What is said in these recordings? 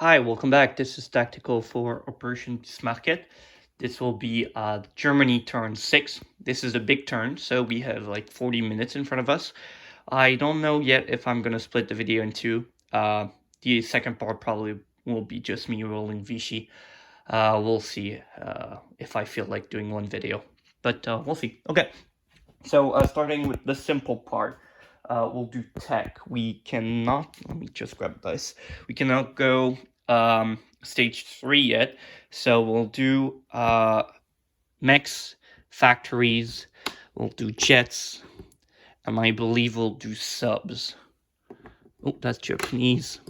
Hi, welcome back. This is Tactical for Operation Bismarquette. This will be Germany turn 6. This is a big turn, so we have like 40 minutes in front of us. I don't know yet if I'm going to split the video in two. The second part probably will be just me rolling Vichy. We'll see if I feel like doing one video, but we'll see. Okay, so starting with the simple part. We'll do tech. We cannot, let me just grab this. We cannot go stage 3 yet. So we'll do mechs, factories, we'll do jets, and I believe we'll do subs. Oh, that's Japanese.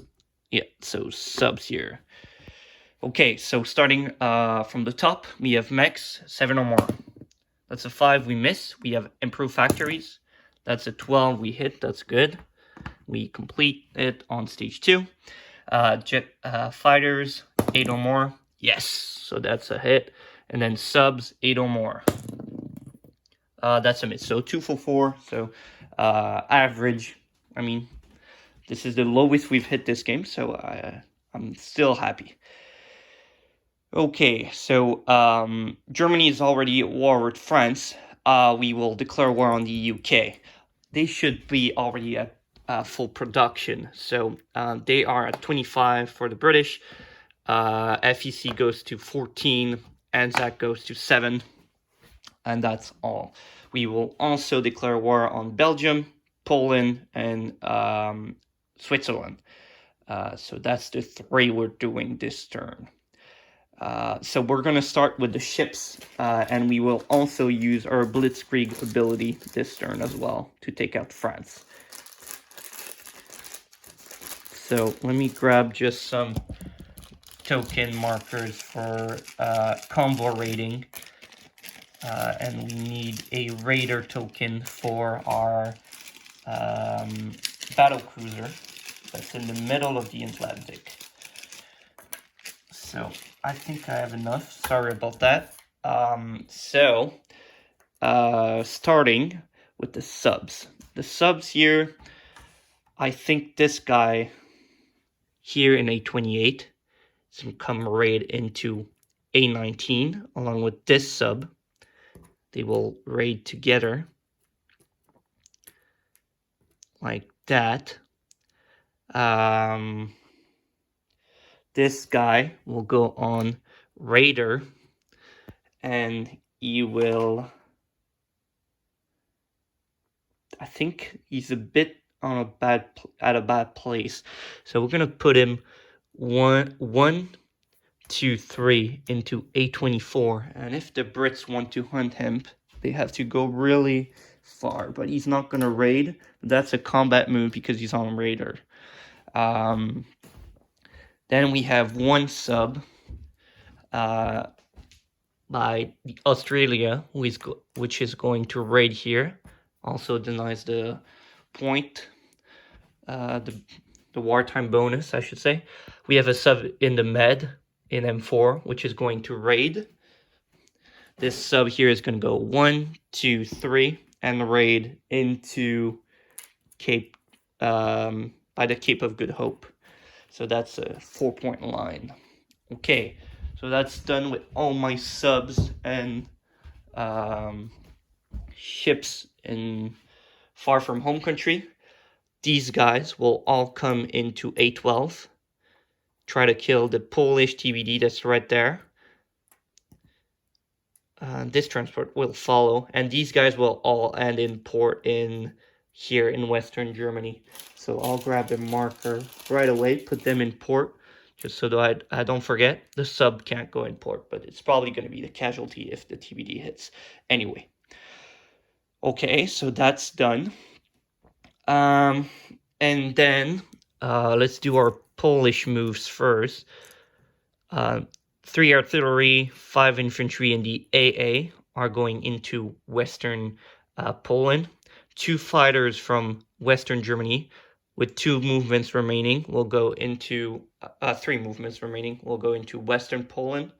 Yeah, so subs here. Okay, so starting from the top, we have mechs, 7 or more. That's a 5 we miss. We have improved factories. That's a 12 we hit. That's good. We complete it on stage 2. Jet fighters, 8 or more. Yes, so that's a hit. And then subs, 8 or more. That's a miss. So 2 for 4. So average. I mean, this is the lowest we've hit this game. So I'm still happy. Okay, so Germany is already at war with France. We will declare war on the UK. They should be already at full production. So they are at 25 for the British. FEC goes to 14. ANZAC goes to 7. And that's all. We will also declare war on Belgium, Poland, and Switzerland. So that's the 3 we're doing this turn. So we're going to start with the ships, and we will also use our Blitzkrieg ability this turn as well to take out France. So let me grab just some token markers for convoy raiding, and we need a raider token for our battle cruiser that's in the middle of the Atlantic. So I think I have enough. Sorry about that. Starting with the subs. The subs here, I think this guy here in A28 is going to come raid into A19 along with this sub. They will raid together like that. This guy will go on Raider, and he will, I think he's a bit on at a bad place. So we're gonna put him 1, 2, 3 into A24, and if the Brits want to hunt him, they have to go really far. But he's not gonna raid. That's a combat move because he's on Raider. Then we have one sub by the Australia, which is going to raid here. Also denies the point, the wartime bonus, I should say. We have a sub in the Med in M4, which is going to raid. This sub here is going to go 1, 2, 3, and raid into Cape by the Cape of Good Hope. So that's a 4-point line. Okay, so that's done with all my subs and ships in far from home country. These guys will all come into A12. Try to kill the Polish TBD that's right there. This transport will follow, and these guys will all end in port in here in Western Germany. So I'll grab the marker right away, put them in port, just so that I don't forget. The sub can't go in port, but it's probably going to be the casualty if the TBD hits. Anyway. Okay, so that's done. And then let's do our Polish moves first. 3 artillery, 5 infantry in the AA are going into Western Poland. 2 fighters from Western Germany with 2 movements remaining will go into 3 movements remaining will go into Western Poland.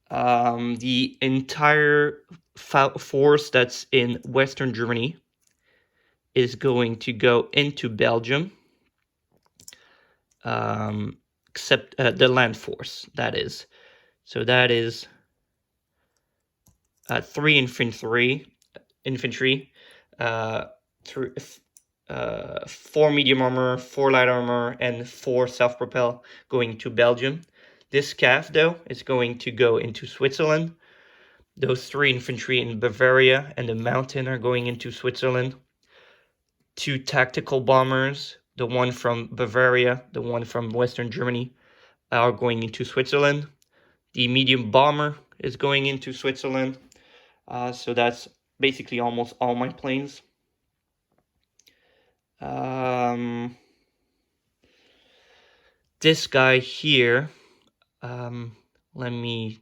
The entire force that's in Western Germany is going to go into Belgium. except the land force, that is. So that is 3 infantry, 4 medium armor, 4 light armor, and 4 self-propel going to Belgium. This CAF, though, is going to go into Switzerland. Those 3 infantry in Bavaria and the mountain are going into Switzerland. 2 tactical bombers, the one from Bavaria, the one from Western Germany, are going into Switzerland. The medium bomber is going into Switzerland. So that's basically almost all my planes. This guy here, let me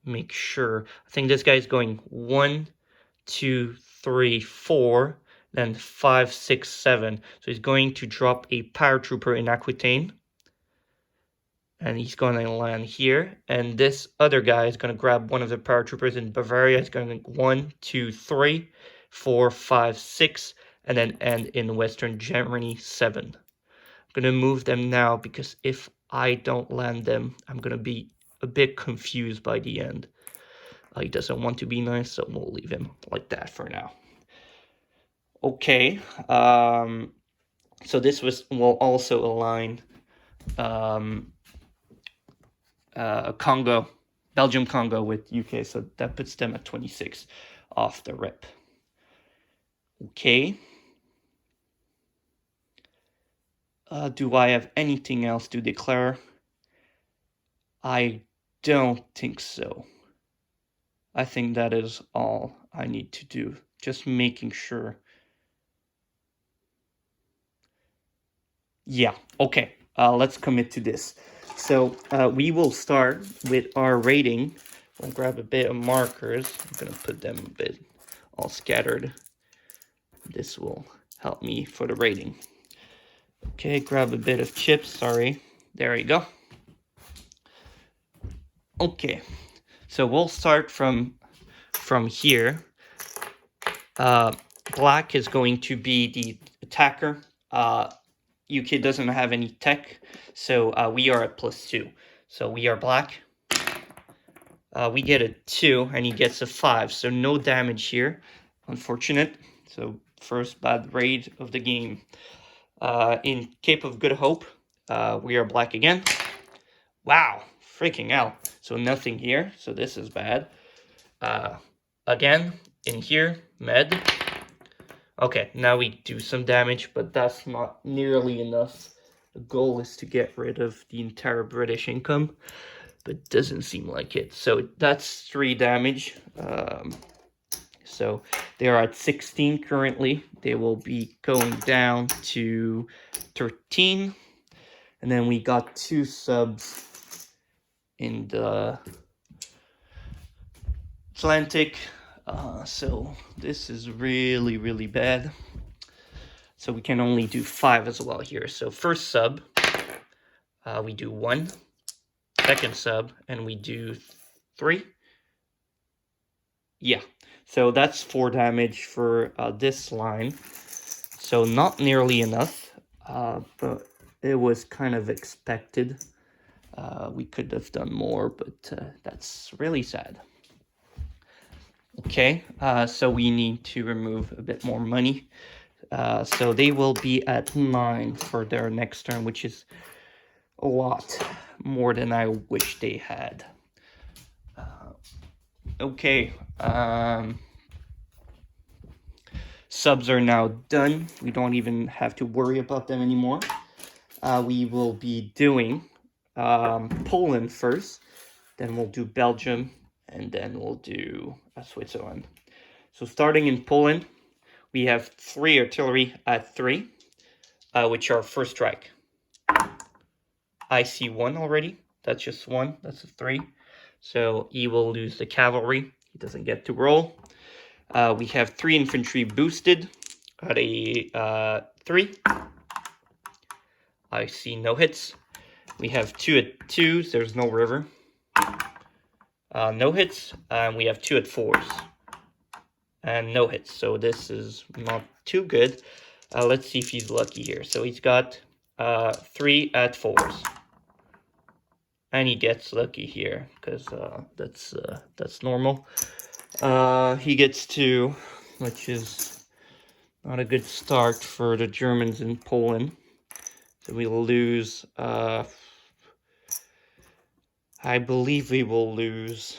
make sure. I think this guy is going 1, 2, 3, 4, then 5, 6, 7. So he's going to drop a paratrooper in Aquitaine. And he's going to land here. And this other guy is going to grab one of the paratroopers in Bavaria. It's going to 1, 2, 3, 4, 5, 6, and then end in Western Germany 7. I'm going to move them now because if I don't land them, I'm going to be a bit confused by the end. He doesn't want to be nice, so we'll leave him like that for now. Okay, so this will also align Belgium Congo with UK, so that puts them at 26 off the rip. Okay. Do I have anything else to declare? I don't think so. I think that is all I need to do. Just making sure. Yeah, okay. Let's commit to this. So we will start with our rating. We'll grab a bit of markers. I'm going to put them a bit all scattered. This will help me for the rating. Okay, grab a bit of chips. Sorry. There you go. Okay, so we'll start from here. Black is going to be the attacker. UK doesn't have any tech, so we are at +2. So we are black. We get a 2, and he gets a 5, so no damage here. Unfortunate. So first bad raid of the game. In Cape of Good Hope, we are black again. Wow, freaking hell. So nothing here, so this is bad. Again, in here, med. Okay, now we do some damage, but that's not nearly enough. The goal is to get rid of the entire British income, but it doesn't seem like it. So that's 3 damage. So they are at 16 currently. They will be going down to 13. And then we got 2 subs in the Atlantic. So this is really, really bad. So we can only do 5 as well here. So first sub, we do 1. Second sub, and we do 3. Yeah, so that's 4 damage for this line. So not nearly enough, but it was kind of expected. We could have done more, but that's really sad. Okay, so we need to remove a bit more money. So they will be at 9 for their next turn, which is a lot more than I wish they had. Okay, subs are now done. We don't even have to worry about them anymore. We will be doing Poland first, then we'll do Belgium, and then we'll do Switzerland. So starting in Poland, we have 3 artillery at 3, which are first strike. I see 1 already. That's just 1. That's a 3. So he will lose the cavalry. He doesn't get to roll. We have 3 infantry boosted at a 3. I see no hits. We have 2 at 2s. There's no river. No hits. And we have 2 at 4s. And no hits. So this is not too good. Let's see if he's lucky here. So he's got 3 at 4s. And he gets lucky here, because that's normal. He gets 2, which is not a good start for the Germans in Poland. So we will lose, I believe we will lose.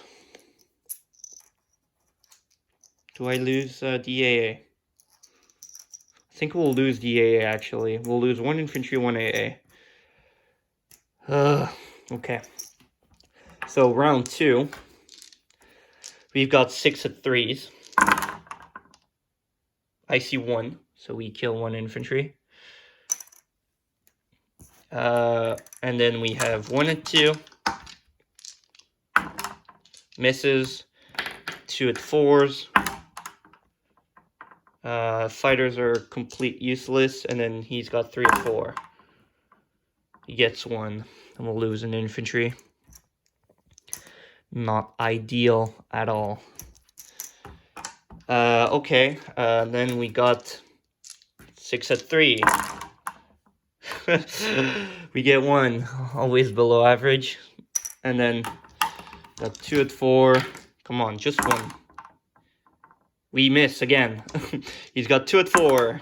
Do I lose the AA? I think we'll lose the AA, actually. We'll lose 1 infantry, 1 AA. Okay. So round 2. We've got 6 at 3s. I see 1, so we kill 1 infantry. And then we have 1 at 2. Misses. 2 at 4s. Fighters are complete useless, and then he's got 3 at 4. He gets 1, and we'll lose an infantry. Not ideal at all. Okay, then we got 6 at 3. We get 1, always below average. And then got 2 at 4. Come on, just 1. We miss again. He's got 2 at 4.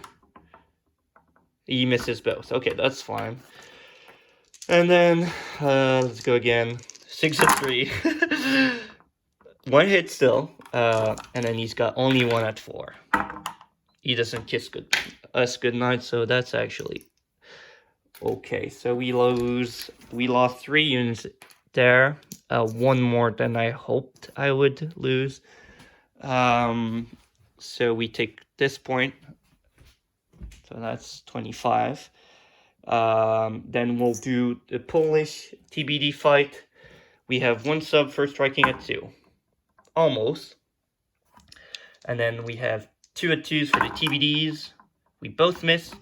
He misses both. Okay, that's fine. And then, let's go again. 6 at 3. 1 hit still. And then he's got only 1 at 4. He doesn't kiss us goodnight, so that's actually okay. So we lost 3 units there. 1 more than I hoped I would lose. So we take this point. So that's 25. Then we'll do the Polish TBD fight. We have 1 sub for striking at 2. Almost. And then we have 2 at 2s for the TBDs. We both miss.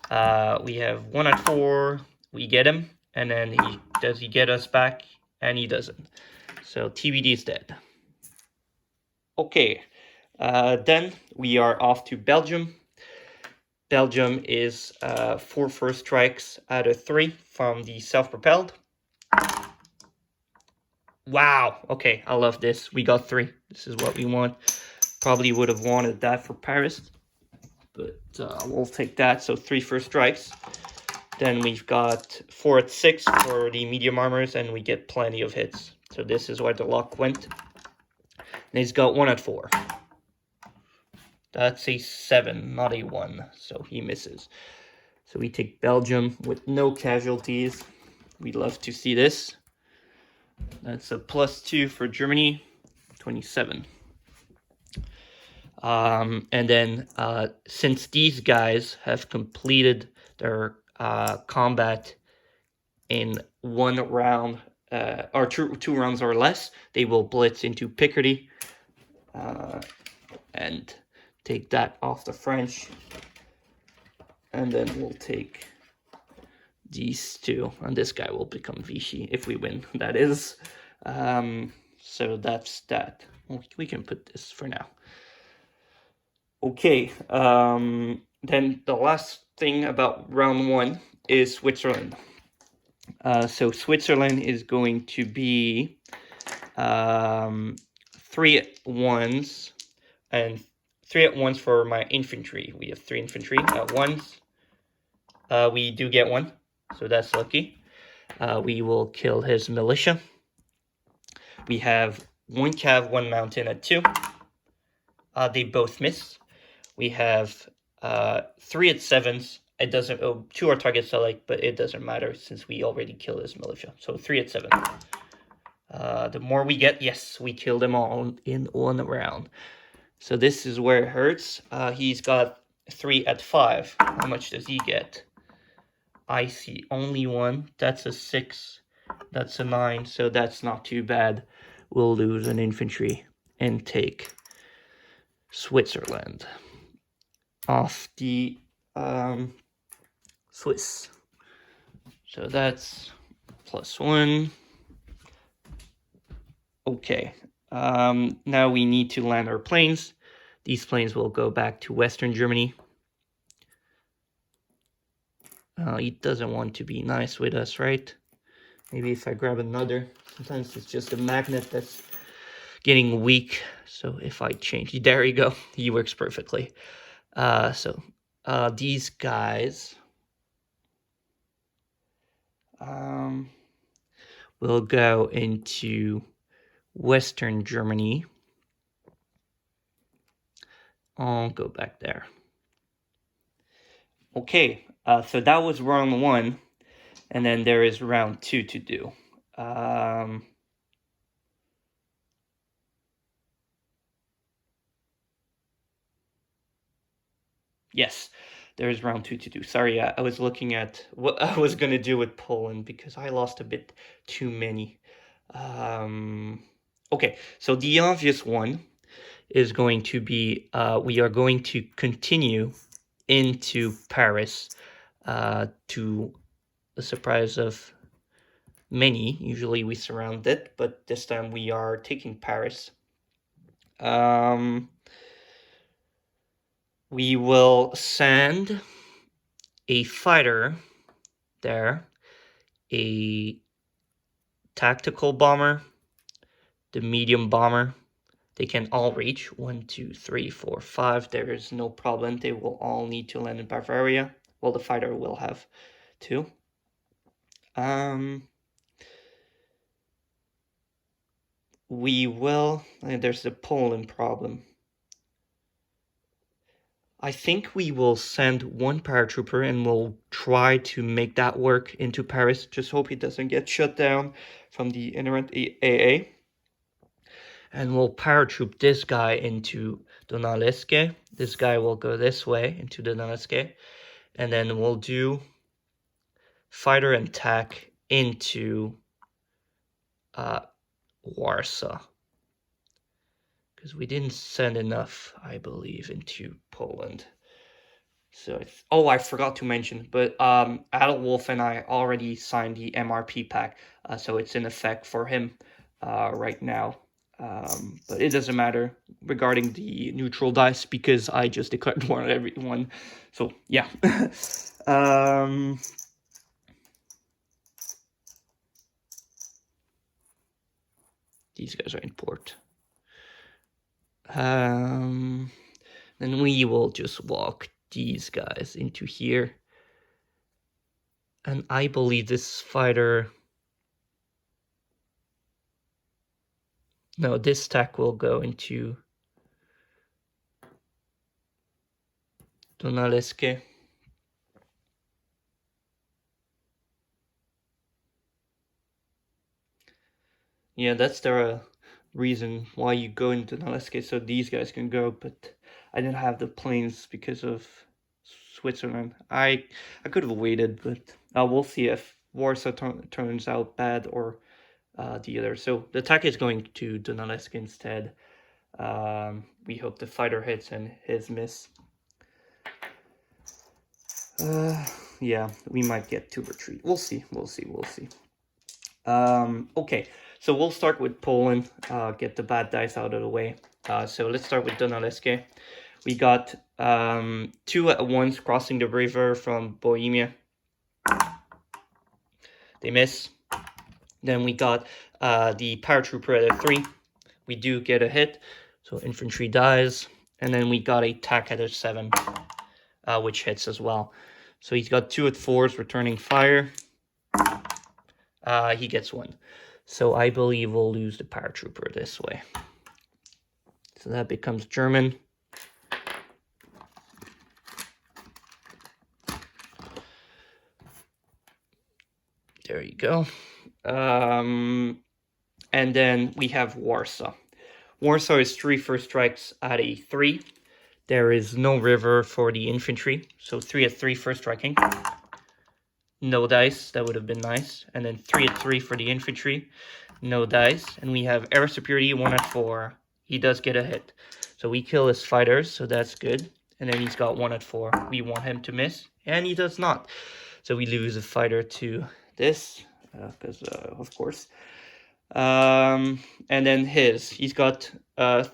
We have 1 at 4. We get him. And then does he get us back? And he doesn't. So TBD is dead. Okay. Then we are off to Belgium. Belgium is 4 first strikes out of 3 from the self-propelled. Wow. Okay, I love this. We got 3. This is what we want. Probably would have wanted that for Paris, but we'll take that. So 3 first strikes. Then we've got 4 at 6 for the medium armors, and we get plenty of hits. So this is where the luck went. And he's got 1 at 4. That's a 7, not a 1. So he misses. So we take Belgium with no casualties. We'd love to see this. That's a +2 for Germany, 27. And then since these guys have completed their combat in 1 round, or 2 rounds or less, they will blitz into Picardy and take that off the French. And then we'll take these 2, and this guy will become Vichy if we win, that is. So that's that. We can put this for now. Okay, then the last thing about round 1 is Switzerland. So Switzerland is going to be 3 at 1s, and 3 at 1s for my infantry. We have 3 infantry at 1s. We do get 1, so that's lucky. We will kill his militia. We have 1 cav, 1 mountain at 2. They both miss. We have 3 at 7s. It doesn't. 2 are target select, but it doesn't matter since we already killed his militia. So 3 at 7. The more we get, yes, we kill them all in 1 round. So this is where it hurts. He's got 3 at 5. How much does he get? I see only 1. That's a 6. That's a 9. So that's not too bad. We'll lose an infantry and take Switzerland off the Swiss. So that's +1. Okay. Now we need to land our planes. These planes will go back to Western Germany. He doesn't want to be nice with us, right? Maybe if I grab another, sometimes it's just a magnet that's getting weak. So if I change, there you go, he works perfectly. These guys will go into Western Germany. I'll go back there. Okay, so that was round 1, and then there is round 2 to do. Yes, there is round 2 to do. Sorry, I was looking at what I was going to do with Poland because I lost a bit too many. Okay, so the obvious one is going to be we are going to continue into Paris to the surprise of many. Usually we surround it, but this time we are taking Paris. We will send a fighter there, a tactical bomber, the medium bomber. They can all reach 1, 2, 3, 4, 5. There is no problem. They will all need to land in Bavaria. Well, the fighter will have to. We will. There's the Poland problem. I think we will send one paratrooper and we'll try to make that work into Paris. Just hope he doesn't get shut down from the inherent AA. And we'll paratroop this guy into Donaleske. This guy will go this way into Donaleske. And then we'll do fighter and tac into Warsaw. Because we didn't send enough, I believe, into Poland. So, I forgot to mention, but Adalwolf and I already signed the MRP pack, so it's in effect for him right now. But it doesn't matter regarding the neutral dice because I just declared war on everyone. So yeah. These guys are in port. Then we will just walk these guys into here. And I believe this fighter... No, this tac will go into Donaleske. Yeah, that's the reason why you go into Donaleske, so these guys can go, but I didn't have the planes because of Switzerland. I could have waited, but we'll see if Warsaw turns out bad or the other. So the attack is going to Donalesk instead. We hope the fighter hits and his miss. Yeah, we might get to retreat. We'll see. Okay, so we'll start with Poland. Get the bad dice out of the way. So let's start with Donaleske. We got 2 at once crossing the river from Bohemia. They miss. Then we got the paratrooper at a 3. We do get a hit, so infantry dies. And then we got a tac at a 7, which hits as well. So he's got 2 at 4s returning fire. He gets 1. So I believe we'll lose the paratrooper this way. So that becomes German. There you go. And then we have Warsaw. Warsaw is 3 first strikes at a 3. There is no river for the infantry, so 3 at 3 first striking. No dice, that would have been nice. And then 3 at 3 for the infantry, no dice. And we have air superiority, 1 at 4. He does get a hit. So we kill his fighters, so that's good. And then he's got 1 at 4. We want him to miss, and he does not. So we lose a fighter to this, because of course. And then he's got 1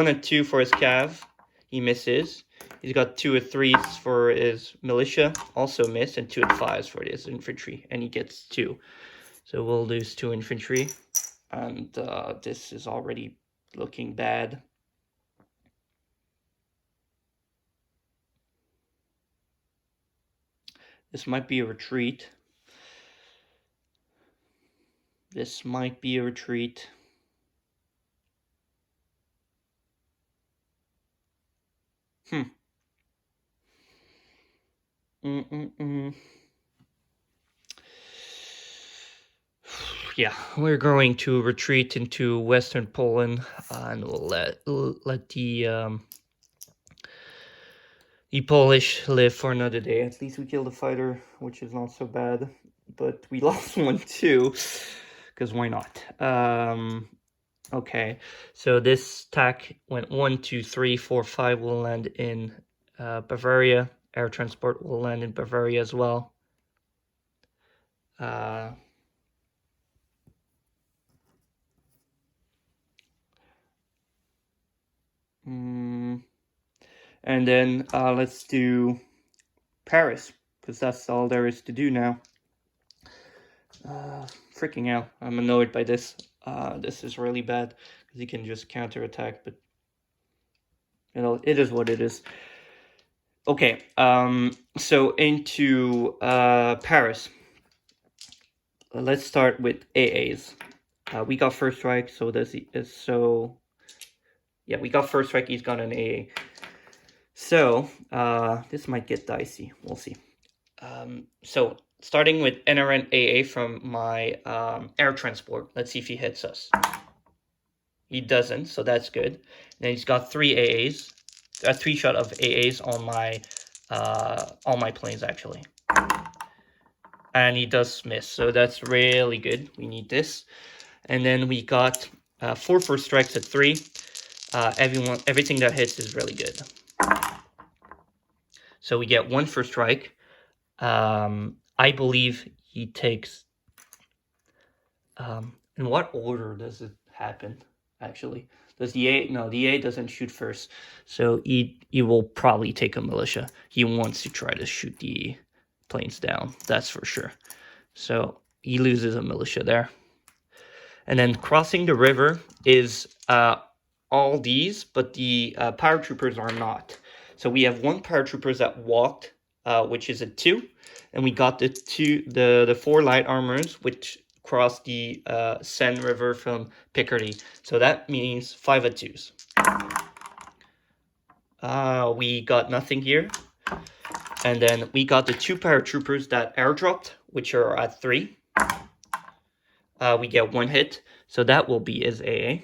at 2 for his cav. He misses. He's got 2 at 3s for his militia, also miss, and 2 at 5s for his infantry, and he gets 2. So we'll lose 2 infantry. And this is already looking bad. This might be a retreat. This might be a retreat. Yeah, we're going to retreat into Western Poland, and we'll let the Polish live for another day. At least we killed a fighter, which is not so bad. But we lost one too, because why not? Okay, so this attack went 1, 2, 3, 4, 5 will land in Bavaria. Air transport will land in Bavaria as well. And then let's do Paris, because that's all there is to do now. Freaking out. I'm annoyed by this. This is really bad, because you can just counterattack, but you know, it is what it is. Okay, so into Paris. Let's start with AAs. We got first strike, so yeah, we got first strike, he's got an AA. So, this might get dicey, we'll see. So, starting with NRN AA from my air transport, let's see if he hits us. He doesn't, so that's good. Then he's got 3 AAs, a 3-shot of AAs on my planes, actually. And he does miss, so that's really good. We need this. And then we got 4 first strikes at 3. Everything that hits is really good. So we get 1 first strike. I believe he takes. In what order does it happen? Actually, does the A? No, the A doesn't shoot first. So he will probably take a militia. He wants to try to shoot the planes down. That's for sure. So he loses a militia there. And then crossing the river is all these, but the paratroopers are not. So we have 1 paratroopers that walked, which is a 2, and we got the 4 light armors, which crossed the Seine River from Picardy. So that means 5 at 2s. We got nothing here. And then we got the 2 paratroopers that airdropped, which are at 3. We get 1 hit, so that will be his AA.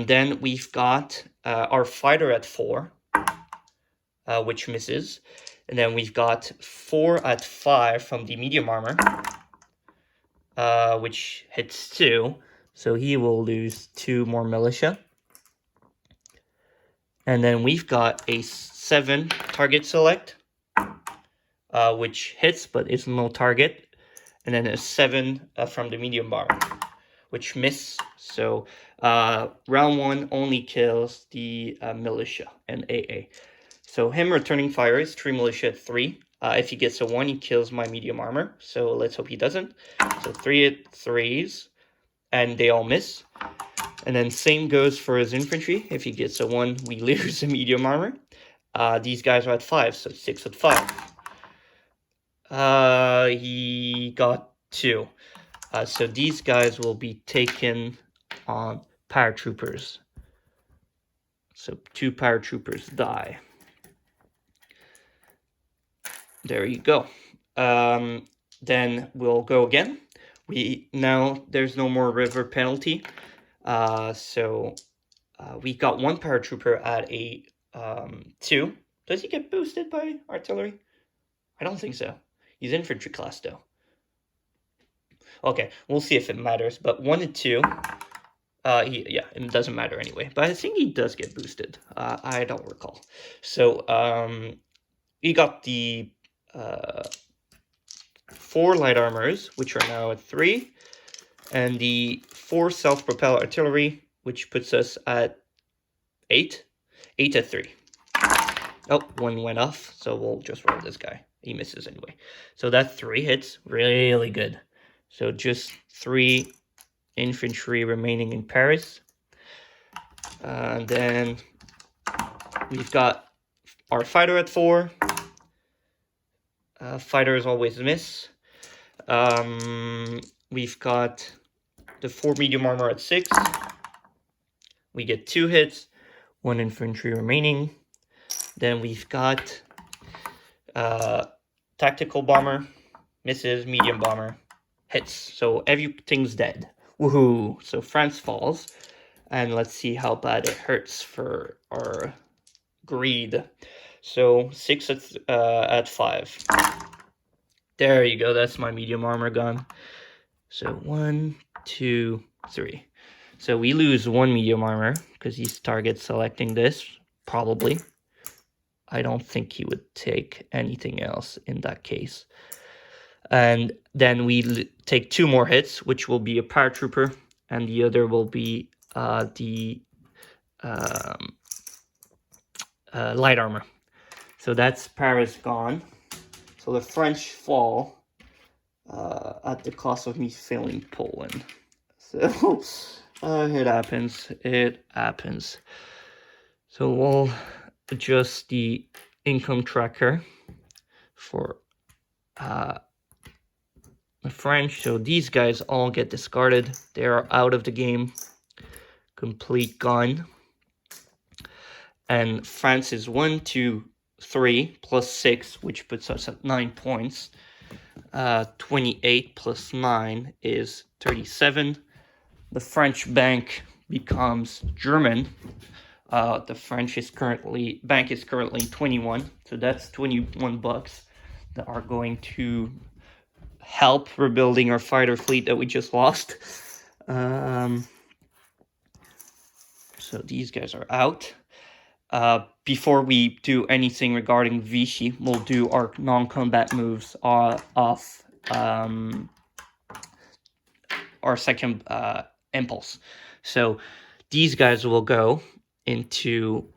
Then we've got our fighter at 4, which misses. And then we've got 4 at 5 from the medium armor, which hits 2. So he will lose 2 more militia. And then we've got a 7 target select, which hits but is no target. And then a 7 from the medium armor, which miss. So round 1 only kills the militia and AA. So him returning fire is 3 militia at 3. If he gets a 1, he kills my medium armor. So let's hope he doesn't. So 3 at 3s, and they all miss. And then same goes for his infantry. If he gets a 1, we lose the medium armor. These guys are at 5, so 6 at 5. He got 2. So these guys will be taken on paratroopers. So 2 paratroopers die. There you go. Then we'll go again. Now there's no more river penalty. So we got 1 paratrooper at a 2. Does he get boosted by artillery? I don't think so. He's infantry class though. Okay, we'll see if it matters. But 1 and 2, yeah, it doesn't matter anyway. But I think he does get boosted. I don't recall. So he got the 4 light armors, which are now at 3, and the 4 self-propelled artillery, which puts us at 8. 8 at 3. Oh, 1 went off, so we'll just roll this guy. He misses anyway. So that's 3 hits. Really good. So just 3 infantry remaining in Paris. And then we've got our fighter at 4. Fighters always miss. We've got the 4 medium armor at 6. We get 2 hits, 1 infantry remaining. Then we've got tactical bomber, misses, medium bomber, hits. So everything's dead. Woohoo! So France falls. And let's see how bad it hurts for our greed. So 6 at 5. There you go, that's my medium armor gun. So 1, 2, 3. So we lose 1 medium armor because he's target selecting this, probably. I don't think he would take anything else in that case. And then we take 2 more hits, which will be a paratrooper, and the other will be the light armor. So that's Paris gone. So the French fall at the cost of me failing Poland. So it happens. It happens. So we'll adjust the income tracker for the French. So these guys all get discarded. They are out of the game. Complete gone. And France is 1, 2, 3 plus 6, which puts us at 9 points. 28 plus 9 is 37. The French bank becomes German. The French bank is currently 21, so that's 21 bucks that are going to help rebuilding our fighter fleet that we just lost. So these guys are out. Before we do anything regarding Vichy, we'll do our non-combat moves off our second impulse. So these guys will go into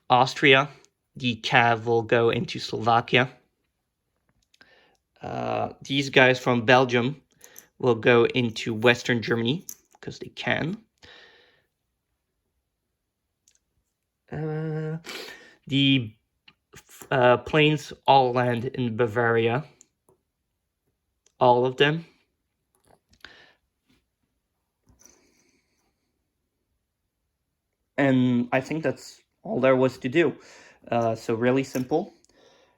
Austria. The Cav will go into Slovakia. These guys from Belgium will go into Western Germany because they can. The planes all land in Bavaria. All of them. And I think that's all there was to do. So really simple.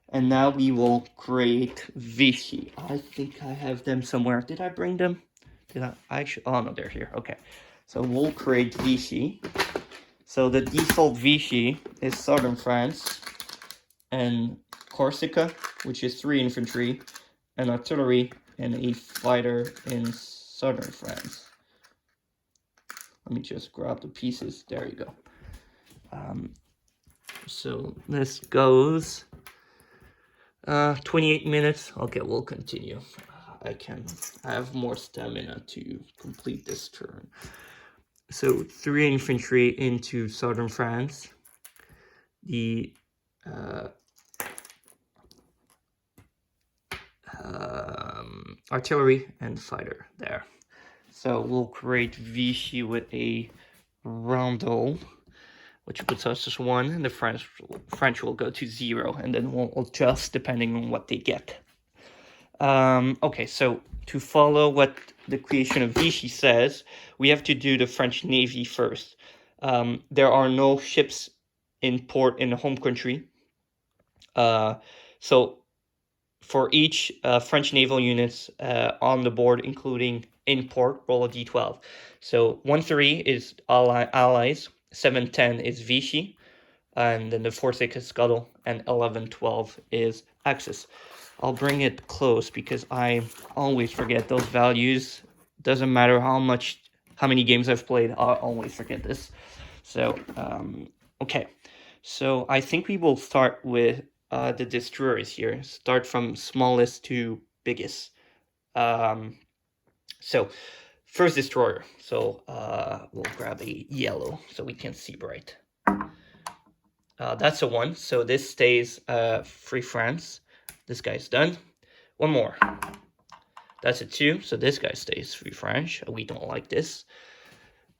And now we will create Vichy. I think I have them somewhere. Did I bring them? Oh no, they're here. Okay. So we'll create Vichy. So the default Vichy is southern France and Corsica, which is 3 infantry, and artillery and a fighter in southern France. Let me just grab the pieces. There you go. So this goes 28 minutes. Okay, we'll continue. I have more stamina to complete this turn. So 3 infantry into southern France. The artillery and fighter there. So we'll create Vichy with a roundel, which puts us as 1, and the French will go to 0, and then we'll adjust depending on what they get. Okay, so to follow what the creation of Vichy says, we have to do the French Navy first. There are no ships in port in the home country. So for each French naval units on the board, including in port, roll a d12. So 1-3 is allies, 7-10 is Vichy, and then the 4-6 is Scuttle, and 11-12 is Axis. I'll bring it close because I always forget those values. Doesn't matter how many games I've played, I'll always forget this. So, okay. So I think we will start with the destroyers here. Start from smallest to biggest. So first destroyer. So we'll grab a yellow so we can see bright. That's a 1. So this stays Free France. This guy's done. One more. That's a 2. So this guy stays free French. We don't like this.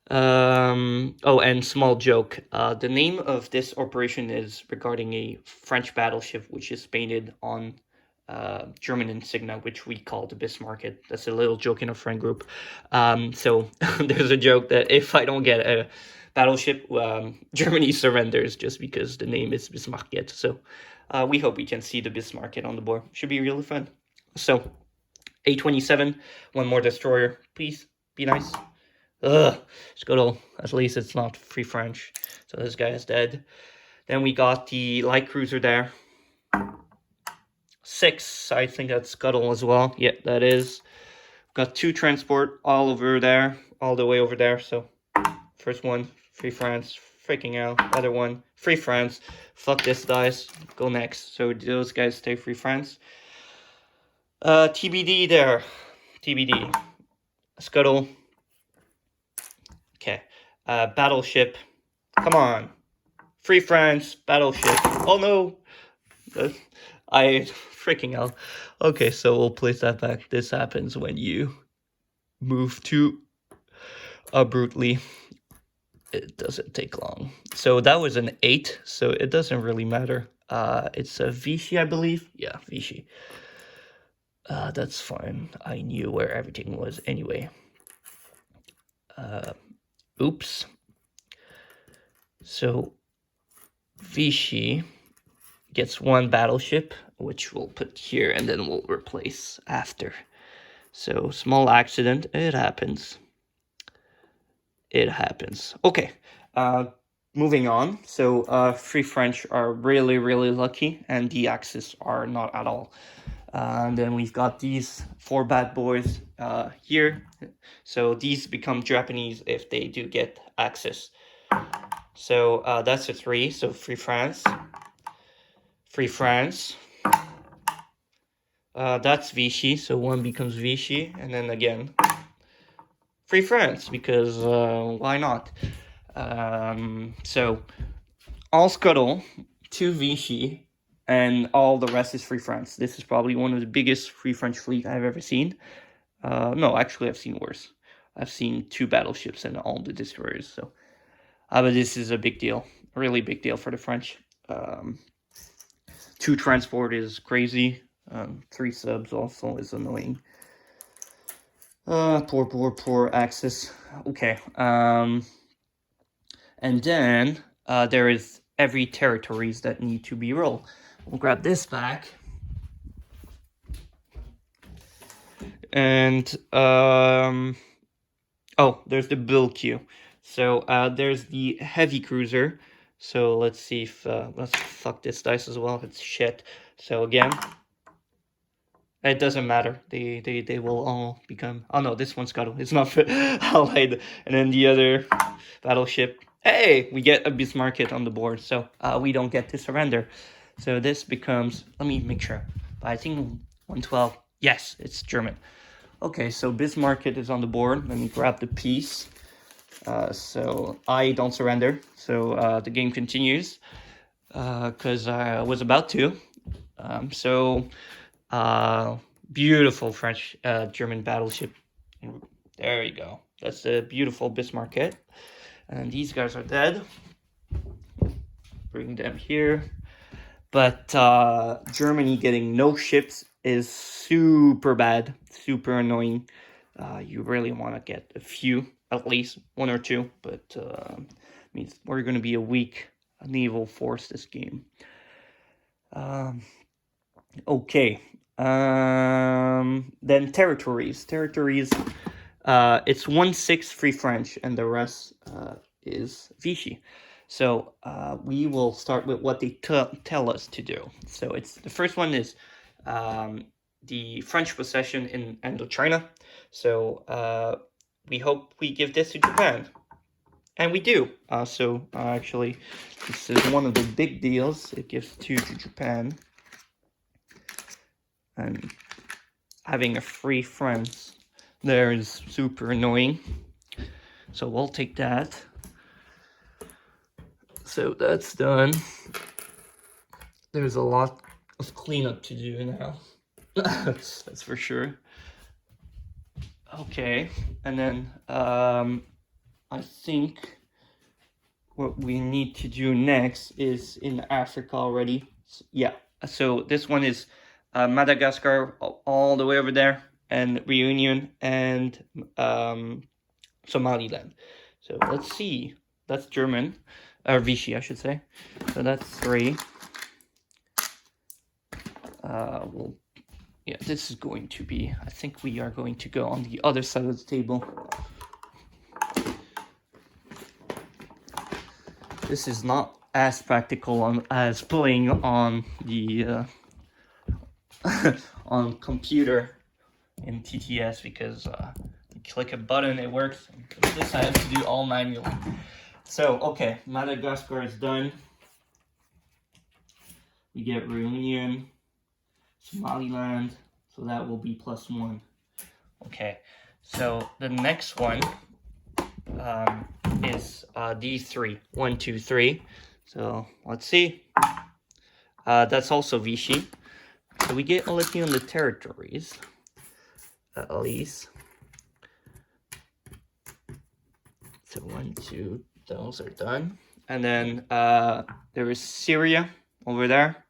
Oh, and small joke. The name of this operation is regarding a French battleship which is painted on German insignia, which we call the Bismarquette. That's a little joke in our friend group. So there's a joke that if I don't get a battleship, Germany surrenders just because the name is Bismarquette. So we hope we can see the Bismarquette on the board. Should be really fun. So A27, one more destroyer. Please be nice. Ugh, Scuttle. At least it's not free French. So this guy is dead. Then we got the light cruiser there. 6, I think that's Scuttle as well. Yeah, that is. Got 2 transport all over there, all the way over there. So first one, free France, freaking out. Other one, free France. Fuck this, guys. Go next. So those guys stay free France. TBD there. TBD. Scuttle. Okay. Battleship. Come on. Free France. Battleship. Oh no. I freaking out. Okay, so we'll place that back. This happens when you move too abruptly. It doesn't take long. So that was an 8, so it doesn't really matter. It's a Vichy, I believe. Yeah, Vichy. That's fine. I knew where everything was anyway. Oops. So Vichy gets 1 battleship, which we'll put here, and then we'll replace after. So small accident. It happens. It happens. Okay. Moving on. So free French are really, really lucky, and the Axis are not at all. And then we've got these 4 bad boys here. So these become Japanese if they do get Axis. So that's a 3. So free France. Free France. That's Vichy. So 1 becomes Vichy. And then again, free France, because why not? So all Scuttle, 2 Vichy, and all the rest is free France. This is probably one of the biggest free French fleet I've ever seen. No, actually I've seen worse. I've seen 2 battleships and all the destroyers. So, but this is a big deal, a really big deal for the French. 2 transport is crazy. 3 subs also is annoying. Poor Axis. Okay. And then there is every territories that need to be rolled. We'll grab this back. And oh, there's the build queue. So there's the heavy cruiser. So let's see if let's fuck this dice as well. It's shit. So again, it doesn't matter. They will all become. Oh no, this one's Scuttle. It's not allied. And then the other battleship. Hey, we get a Bismarquette on the board, so we don't get to surrender. So this becomes. Let me make sure. But I think 112. Yes, it's German. Okay, so Bismarquette is on the board. Let me grab the piece. So I don't surrender. So the game continues because I was about to. Beautiful French German battleship. There you go. That's a beautiful Bismarquette. And these guys are dead. Bring them here. But Germany getting no ships is super bad, super annoying. You really want to get a few, at least 1 or 2. But means we're going to be a weak naval force this game. Okay. Then territories. Territories. It's 1/6 free French, and the rest is Vichy. So we will start with what they tell us to do. So it's the first one is the French possession in Indochina. So we hope we give this to Japan. And we do. Actually, this is one of the big deals. It gives 2 to Japan. And having a free France there is super annoying. So we'll take that. So that's done. There's a lot of cleanup to do now. That's for sure. Okay, and then I think what we need to do next is in Africa already. Yeah, so this one is Madagascar all the way over there, and Reunion and Somaliland. So let's see. That's German, or Vichy, I should say. So that's 3. Well, yeah, this is going to be. I think we are going to go on the other side of the table. This is not as practical as playing on the on computer in TTS, because you click a button, it works. This I have to do all manually. So okay, Madagascar is done. We get Reunion, Somaliland, so that will be +1. Okay, so the next one is these 3. 1, 2, 3. So let's see. That's also Vichy. So we get only on the territories, at least. So 1, 2, those are done. And then there is Syria over there.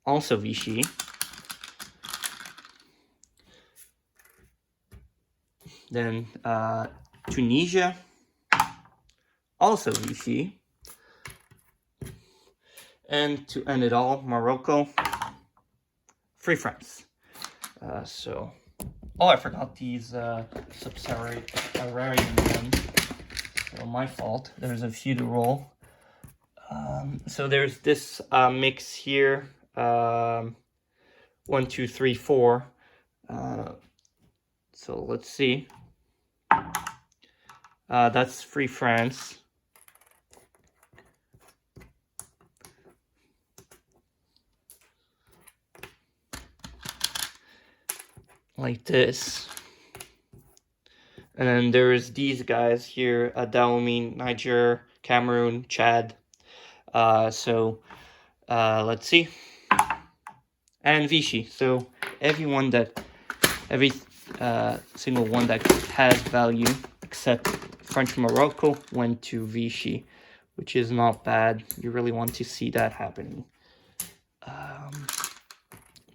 Also Vichy. Then Tunisia. Also Vichy. And to end it all, Morocco. Free France. So, oh, I forgot these sub-Saharan ones. So my fault. There's a few to roll. So there's this mix here. 1, 2, 3, 4. So let's see. That's Free France. Like this. And then there's these guys here, Adalwolf, Niger, Cameroon, Chad. So let's see. And Vichy. So every single one that has value except French Morocco went to Vichy, which is not bad. You really want to see that happening.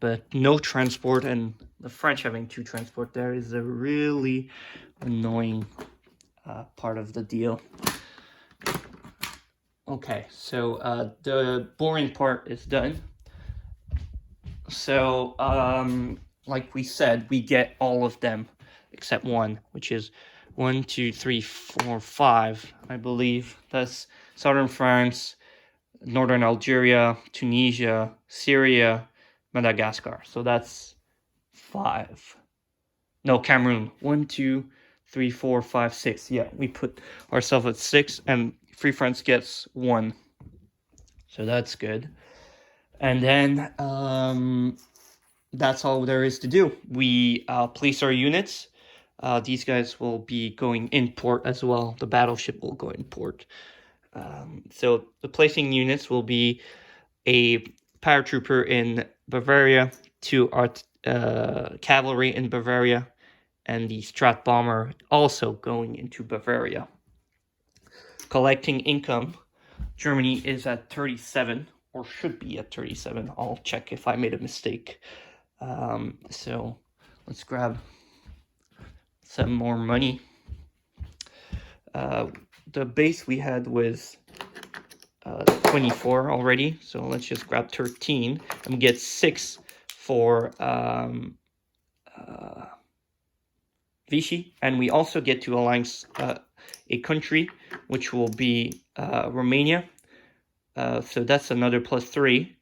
But no transport, and the French having 2 transport there is a really annoying part of the deal. Okay, so the boring part is done. So, like we said, we get all of them except one, which is 1, 2, 3, 4, 5, I believe. That's southern France, northern Algeria, Tunisia, Syria, Madagascar. So that's 5. No, Cameroon. 1, 2, 3, 4, 5, 6. Yeah, we put ourselves at 6, and Free France gets 1. So that's good. And then that's all there is to do. We place our units. These guys will be going in port as well. The battleship will go in port. So the placing units will be a paratrooper in Bavaria, 2 cavalry in Bavaria, and the Strat bomber also going into Bavaria. Collecting income, Germany is at 37, or should be at 37. I'll check if I made a mistake. So let's grab some more money. The base we had was 24 already, so let's just grab 13 and we get 6 for Vichy, and we also get to align a country, which will be Romania. So that's another +3.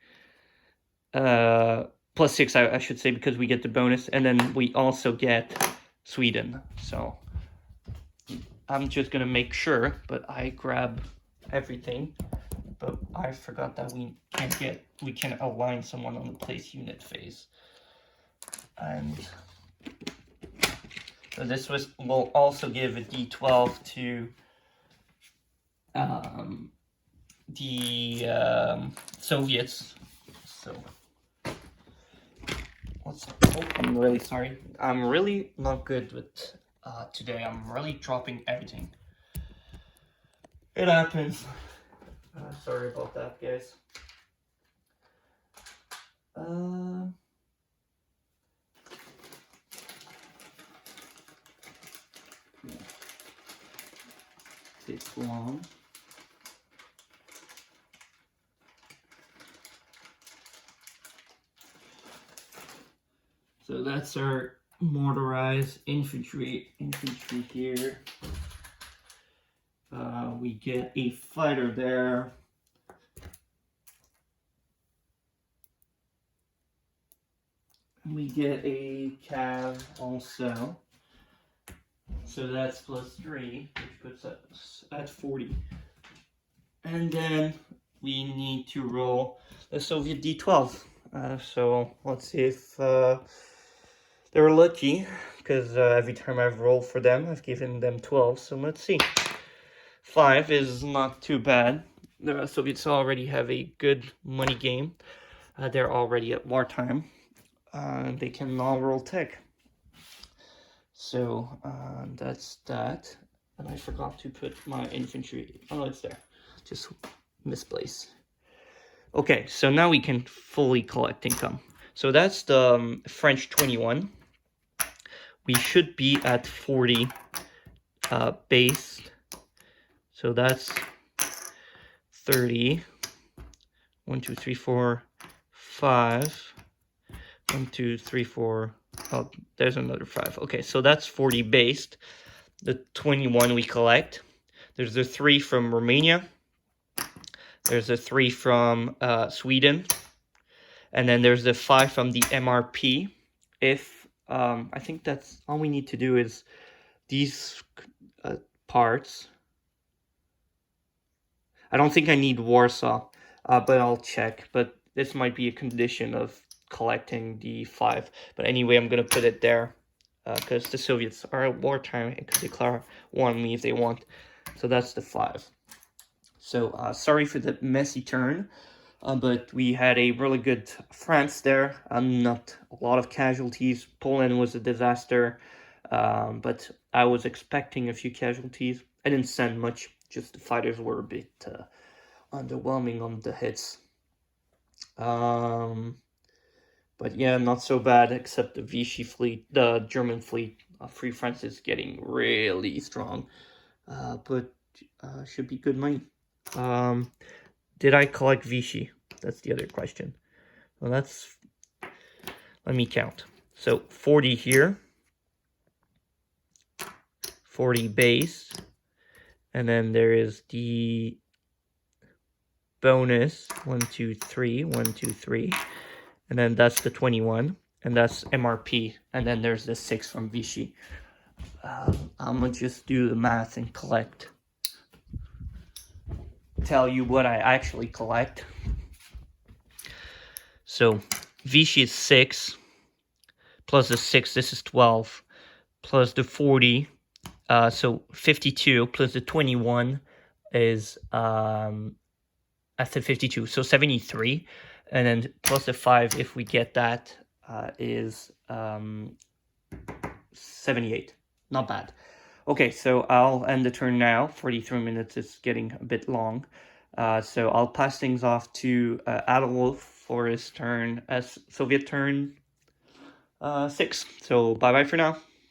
+6, I should say, because we get the bonus, and then we also get Sweden. So I'm just gonna make sure, but I grab everything. But I forgot that we can align someone on the place unit phase. And so this will also give a D12 to the Soviets. So let's Oh, I'm really sorry. I'm really not good with today. I'm really dropping everything. It happens. Sorry about that, guys. It's long. So that's our motorized infantry here. We get a fighter there. We get a cav also. So that's +3, which puts us at 40. And then we need to roll the Soviet D12. So let's see if they're lucky, because every time I've rolled for them, I've given them 12. So let's see. 5 is not too bad. The Soviets already have a good money game. They're already at wartime. They can now roll tech. So that's that. And I forgot to put my infantry. Oh, it's there. Just misplaced. Okay, so now we can fully collect income. So that's the French 21. We should be at 40 base. So that's 30. 1, 2, 3, 4, 5. 1, 2, 3, 4. Oh, there's another 5. Okay, so that's 40 based. The 21 we collect. There's the 3 from Romania. There's the 3 from Sweden. And then there's the 5 from the MRP. If I think that's all we need to do is these parts. I don't think I need Warsaw, but I'll check. But this might be a condition of collecting the 5. But anyway, I'm going to put it there because the Soviets are at wartime and could declare war on me if they want. So that's the 5. So sorry for the messy turn, but we had a really good France there. Not a lot of casualties. Poland was a disaster, but I was expecting a few casualties. I didn't send much, just the fighters were a bit underwhelming on the hits. But yeah, not so bad, except the Vichy fleet, the German fleet, Free France is getting really strong, but should be good money. Did I collect Vichy? That's the other question. Well, let me count. So 40 here, 40 base, and then there is the bonus 1, 2, 3, 1, 2, 3, and then that's the 21, and that's MRP, and then there's the 6 from Vichy. I'm gonna just do the math and tell you what I actually collect. So Vichy is 6 plus the 6, this is 12, plus the 40, so 52 plus the 21 is I said 52, so 73, and then plus the 5 if we get that is 78. Not bad. Okay, so I'll end the turn now. 43 minutes is getting a bit long. So I'll pass things off to Adalwolf for his turn as Soviet turn 6. So bye-bye for now.